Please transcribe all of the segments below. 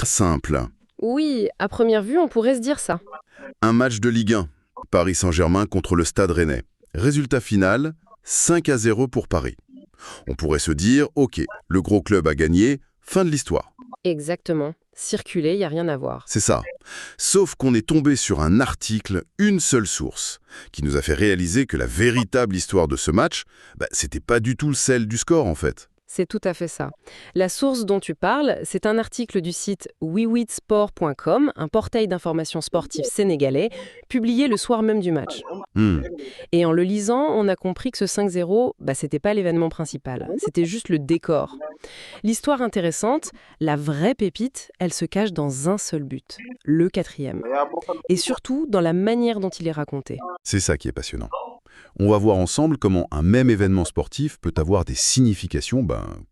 Simple. Oui, à première vue, on pourrait se dire ça. Un match de Ligue 1. Paris Saint-Germain contre le Stade Rennais. Résultat final, 5-0 pour Paris. On pourrait se dire, ok, le gros club a gagné, fin de l'histoire. Exactement. Circuler, il n'y a rien à voir. C'est ça. Sauf qu'on est tombé sur un article, une seule source, qui nous a fait réaliser que la véritable histoire de ce match, c'était pas du tout celle du score en fait. C'est tout à fait ça. La source dont tu parles, c'est un article du site wiwitsport.com, un portail d'information sportive sénégalais, publié le soir même du match. Hmm. Et en le lisant, on a compris que ce 5-0, c'était pas l'événement principal, c'était juste le décor. L'histoire intéressante, la vraie pépite, elle se cache dans un seul but, le 4e. Et surtout dans la manière dont il est raconté. C'est ça qui est passionnant. On va voir ensemble comment un même événement sportif peut avoir des significations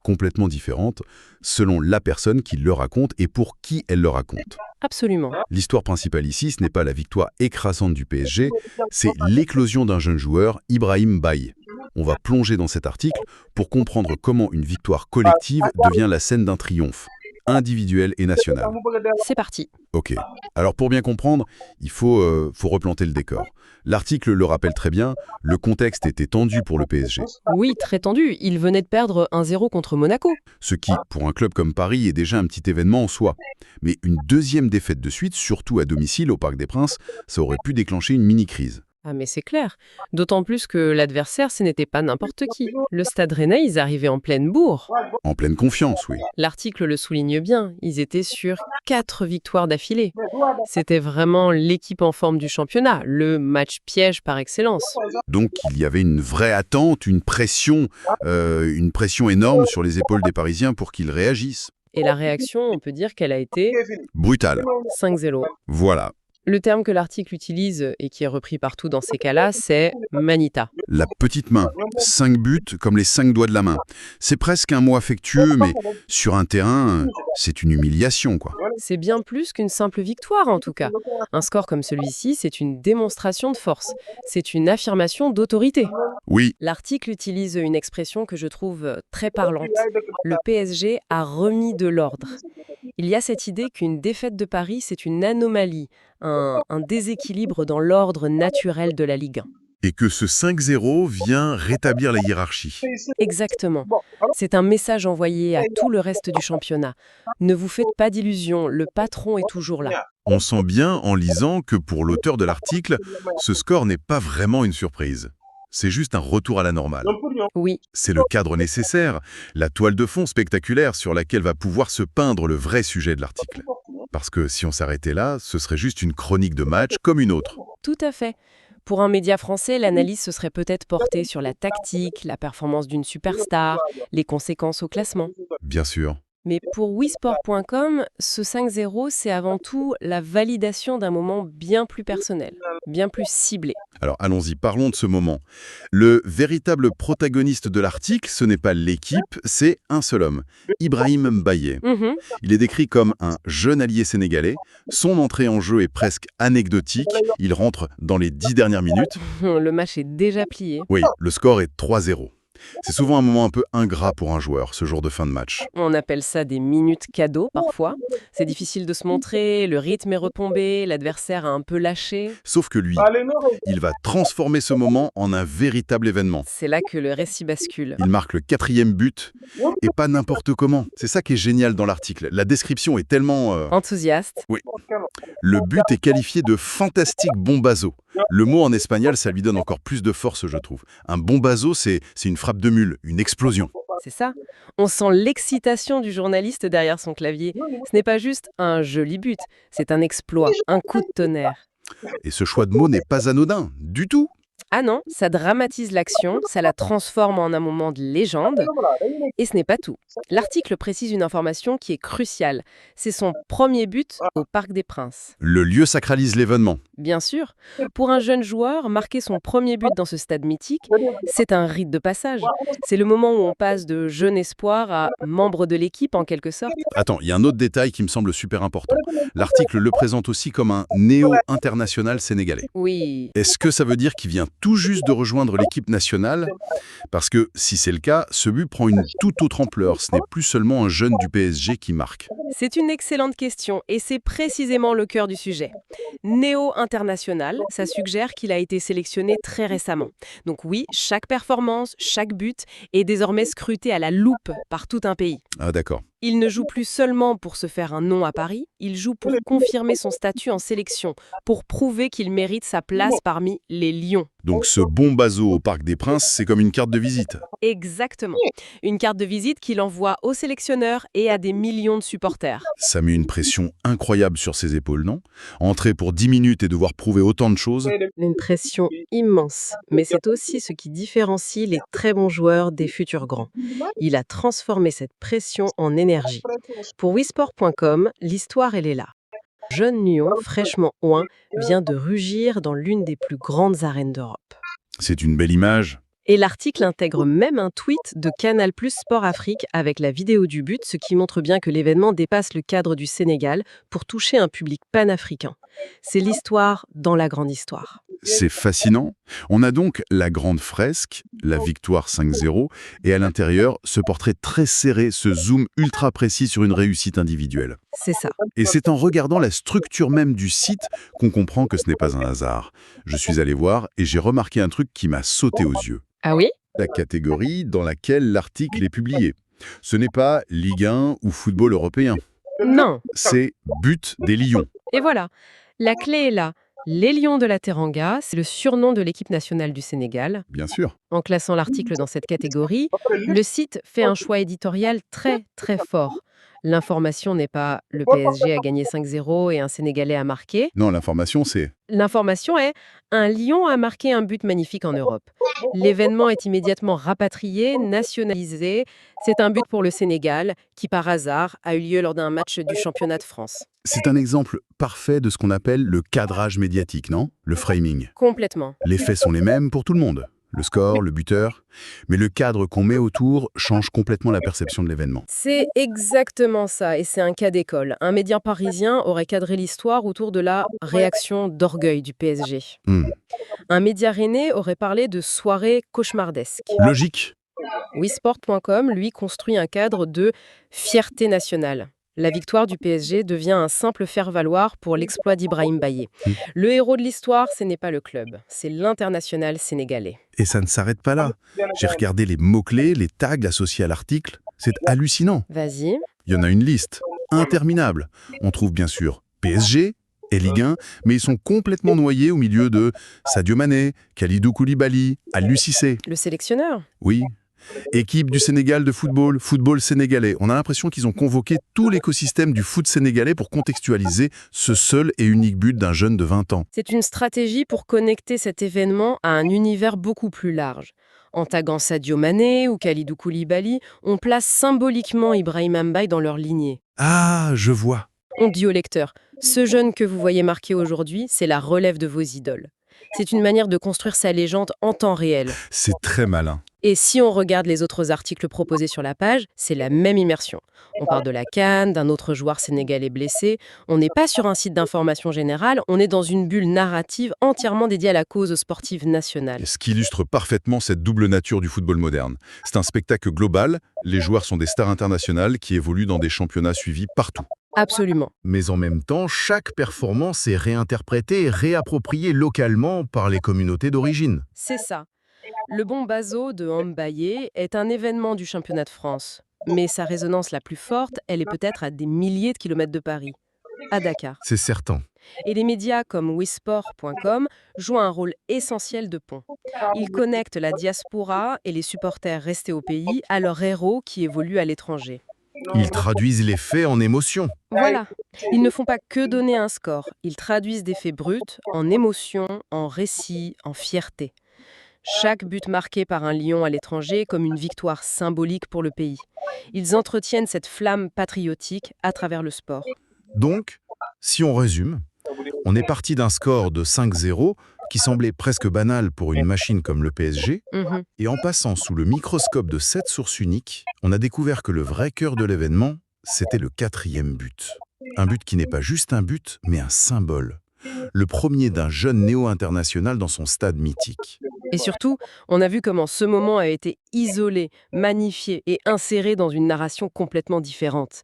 complètement différentes selon la personne qui le raconte et pour qui elle le raconte. Absolument. L'histoire principale ici, ce n'est pas la victoire écrasante du PSG, c'est l'éclosion d'un jeune joueur, Ibrahim Baye. On va plonger dans cet article pour comprendre comment une victoire collective devient la scène d'un triomphe, individuel et national. C'est parti. Ok. Alors pour bien comprendre, il faut replanter le décor. L'article le rappelle très bien, le contexte était tendu pour le PSG. Oui, très tendu. Il venait de perdre 1-0 contre Monaco. Ce qui, pour un club comme Paris, est déjà un petit événement en soi. Mais une deuxième défaite de suite, surtout à domicile au Parc des Princes, ça aurait pu déclencher une mini-crise. Ah mais c'est clair. D'autant plus que l'adversaire, ce n'était pas n'importe qui. Le Stade Rennais, ils arrivaient en pleine bourre. En pleine confiance, oui. L'article le souligne bien. Ils étaient sur 4 victoires d'affilée. C'était vraiment l'équipe en forme du championnat, le match piège par excellence. Donc il y avait une vraie attente, une pression énorme sur les épaules des Parisiens pour qu'ils réagissent. Et la réaction, on peut dire qu'elle a été Brutale. 5-0. Voilà. Le terme que l'article utilise et qui est repris partout dans ces cas-là, c'est manita. La petite main. 5 buts comme les 5 doigts de la main. C'est presque un mot affectueux, mais sur un terrain, c'est une humiliation, quoi. C'est bien plus qu'une simple victoire, en tout cas. Un score comme celui-ci, c'est une démonstration de force. C'est une affirmation d'autorité. Oui, L'article utilise une expression que je trouve très parlante. Le PSG a remis de l'ordre. Il y a cette idée qu'une défaite de Paris, c'est une anomalie, un déséquilibre dans l'ordre naturel de la Ligue 1. et que ce 5-0 vient rétablir la hiérarchie. Exactement. C'est un message envoyé à tout le reste du championnat. Ne vous faites pas d'illusions, le patron est toujours là. On sent bien en lisant que pour l'auteur de l'article, ce score n'est pas vraiment une surprise. C'est juste un retour à la normale. Oui, C'est le cadre nécessaire, la toile de fond spectaculaire sur laquelle va pouvoir se peindre le vrai sujet de l'article. Parce que si on s'arrêtait là, ce serait juste une chronique de match comme une autre. tout à fait. Pour un média français, l'analyse se serait peut-être portée sur la tactique, la performance d'une superstar, les conséquences au classement. Bien sûr. Mais pour wisport.com, ce 5-0, c'est avant tout la validation d'un moment bien plus personnel, bien plus ciblé. Alors allons-y, parlons de ce moment. Le véritable protagoniste de l'article, ce n'est pas l'équipe, c'est un seul homme, Ibrahim Mbaye. Mhm. Il est décrit comme un jeune allié sénégalais. Son entrée en jeu est presque anecdotique. Il rentre dans les 10 dernières minutes. Le match est déjà plié. Oui, le score est 3-0. C'est souvent un moment un peu ingrat pour un joueur, ce jour de fin de match. On appelle ça des minutes cadeaux parfois. C'est difficile de se montrer, le rythme est retombé, l'adversaire a un peu lâché. Sauf que lui, il va transformer ce moment en un véritable événement. C'est là que le récit bascule. Il marque le 4e but, et pas n'importe comment. C'est ça qui est génial dans l'article. La description est tellement... Enthousiaste. Oui. Le but est qualifié de fantastique bombazo. Le mot en espagnol, ça lui donne encore plus de force, je trouve. Un bombazo, c'est une frappe de mule, une explosion. C'est ça. On sent l'excitation du journaliste derrière son clavier. Ce n'est pas juste un joli but, c'est un exploit, un coup de tonnerre. Et ce choix de mots n'est pas anodin, du tout. Ah non, ça dramatise l'action, ça la transforme en un moment de légende. Et ce n'est pas tout. L'article précise une information qui est cruciale. C'est son premier but au Parc des Princes. Le lieu sacralise l'événement. Bien sûr, pour un jeune joueur, marquer son premier but dans ce stade mythique, c'est un rite de passage. C'est le moment où on passe de jeune espoir à membre de l'équipe en quelque sorte. Attends, il y a un autre détail qui me semble super important. L'article le présente aussi comme un néo-international sénégalais. Oui, Est-ce que ça veut dire qu'il vient tout juste de rejoindre l'équipe nationale? Parce que si c'est le cas, ce but prend une toute autre ampleur. Ce n'est plus seulement un jeune du PSG qui marque. C'est une excellente question et c'est précisément le cœur du sujet. Néo-international, ça suggère qu'il a été sélectionné très récemment. Donc oui, chaque performance, chaque but est désormais scruté à la loupe par tout un pays. Ah d'accord. Il ne joue plus seulement pour se faire un nom à Paris, il joue pour confirmer son statut en sélection, pour prouver qu'il mérite sa place parmi les lions. Donc ce bon Bazo au Parc des Princes, c'est comme une carte de visite. Exactement. Une carte de visite qu'il envoie aux sélectionneurs et à des millions de supporters. Ça met une pression incroyable sur ses épaules, non? Entrer pour 10 minutes et devoir prouver autant de choses. Une pression immense, mais c'est aussi ce qui différencie les très bons joueurs des futurs grands. Il a transformé cette pression en énergie. Pour Wisport.com, l'histoire elle est là. Jeune lion, fraîchement oint, vient de rugir dans l'une des plus grandes arènes d'Europe. C'est une belle image. Et l'article intègre même un tweet de Canal+ Sport Afrique avec la vidéo du but, ce qui montre bien que l'événement dépasse le cadre du Sénégal pour toucher un public panafricain. C'est l'histoire dans la grande histoire. C'est fascinant. On a donc la grande fresque, la victoire 5-0, et à l'intérieur, ce portrait très serré, ce zoom ultra précis sur une réussite individuelle. C'est ça. Et c'est en regardant la structure même du site qu'on comprend que ce n'est pas un hasard. Je suis allé voir et j'ai remarqué un truc qui m'a sauté aux yeux. Ah oui? La catégorie dans laquelle l'article est publié. Ce n'est pas Ligue 1 ou football européen. Non. C'est But des Lions. Et voilà, la clé est là. Les Lions de la Teranga, c'est le surnom de l'équipe nationale du Sénégal. Bien sûr. En classant l'article dans cette catégorie, le site fait un choix éditorial très, très fort. L'information n'est pas « le PSG a gagné 5-0 et un Sénégalais a marqué ». Non, l'information, c'est... L'information est « un Lion a marqué un but magnifique en Europe ». L'événement est immédiatement rapatrié, nationalisé. C'est un but pour le Sénégal, qui par hasard a eu lieu lors d'un match du championnat de France. C'est un exemple parfait de ce qu'on appelle le cadrage médiatique, non? Le framing. Complètement. Les faits sont les mêmes pour tout le monde. Le score, le buteur. Mais le cadre qu'on met autour change complètement la perception de l'événement. C'est exactement ça, et c'est un cas d'école. Un média parisien aurait cadré l'histoire autour de la réaction d'orgueil du PSG. Un média rennais aurait parlé de soirée cauchemardesque. Logique. Wisport.com, lui, construit un cadre de fierté nationale. La victoire du PSG devient un simple faire-valoir pour l'exploit d'Ibrahim Baillé. Le héros de l'histoire, ce n'est pas le club, c'est l'international sénégalais. Et ça ne s'arrête pas là. J'ai regardé les mots-clés, les tags associés à l'article. C'est hallucinant. Vas-y. Il y en a une liste interminable. On trouve bien sûr PSG et Ligue 1, mais ils sont complètement noyés au milieu de Sadio Mané, Kalidou Koulibaly, Aliou Cissé. Le sélectionneur? Oui. Équipe du Sénégal de football, football sénégalais. On a l'impression qu'ils ont convoqué tout l'écosystème du foot sénégalais pour contextualiser ce seul et unique but d'un jeune de 20 ans. C'est une stratégie pour connecter cet événement à un univers beaucoup plus large. En taguant Sadio Mané ou Kalidou Koulibaly, on place symboliquement Ibrahim Mbaye dans leur lignée. Ah, je vois. On dit au lecteur, ce jeune que vous voyez marqué aujourd'hui, c'est la relève de vos idoles. C'est une manière de construire sa légende en temps réel. C'est très malin. Et si on regarde les autres articles proposés sur la page, c'est la même immersion. On parle de la CAN, d'un autre joueur sénégalais blessé. On n'est pas sur un site d'information générale, on est dans une bulle narrative entièrement dédiée à la cause sportive nationale. Ce qui illustre parfaitement cette double nature du football moderne. C'est un spectacle global, les joueurs sont des stars internationales qui évoluent dans des championnats suivis partout. Absolument. Mais en même temps, chaque performance est réinterprétée et réappropriée localement par les communautés d'origine. C'est ça. Le bon Bazo de Mbaye est un événement du championnat de France. Mais sa résonance la plus forte, elle est peut-être à des milliers de kilomètres de Paris, à Dakar. C'est certain. Et les médias comme Wisport.com jouent un rôle essentiel de pont. Ils connectent la diaspora et les supporters restés au pays à leurs héros qui évoluent à l'étranger. Ils traduisent les faits en émotions. Voilà. Ils ne font pas que donner un score. Ils traduisent des faits bruts en émotions, en récits, en fierté. Chaque but marqué par un lion à l'étranger est comme une victoire symbolique pour le pays. Ils entretiennent cette flamme patriotique à travers le sport. Donc, si on résume, on est parti d'un score de 5-0 qui semblait presque banal pour une machine comme le PSG, et en passant sous le microscope de cette source unique, on a découvert que le vrai cœur de l'événement, c'était le 4e but. Un but qui n'est pas juste un but, mais un symbole. Le premier d'un jeune néo-international dans son stade mythique. Et surtout, on a vu comment ce moment a été isolé, magnifié et inséré dans une narration complètement différente.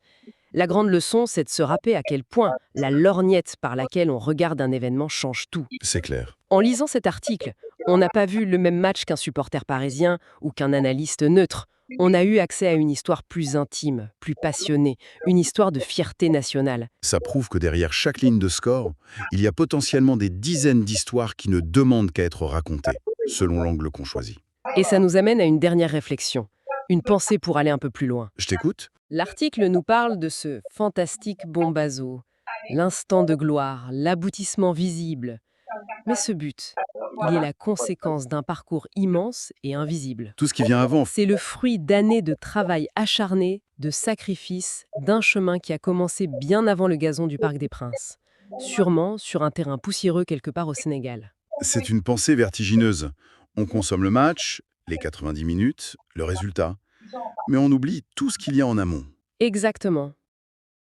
La grande leçon, c'est de se rappeler à quel point la lorgnette par laquelle on regarde un événement change tout. C'est clair. En lisant cet article, on n'a pas vu le même match qu'un supporter parisien ou qu'un analyste neutre. On a eu accès à une histoire plus intime, plus passionnée, une histoire de fierté nationale. Ça prouve que derrière chaque ligne de score, il y a potentiellement des dizaines d'histoires qui ne demandent qu'à être racontées, selon l'angle qu'on choisit. Et ça nous amène à une dernière réflexion, une pensée pour aller un peu plus loin. Je t'écoute? L'article nous parle de ce fantastique bombazo, l'instant de gloire, l'aboutissement visible. Mais ce but, il est la conséquence d'un parcours immense et invisible. Tout ce qui vient avant, C'est le fruit d'années de travail acharné, de sacrifices, d'un chemin qui a commencé bien avant le gazon du Parc des Princes. Sûrement sur un terrain poussiéreux quelque part au Sénégal. c'est une pensée vertigineuse. On consomme le match, les 90 minutes, le résultat. Mais on oublie tout ce qu'il y a en amont. Exactement.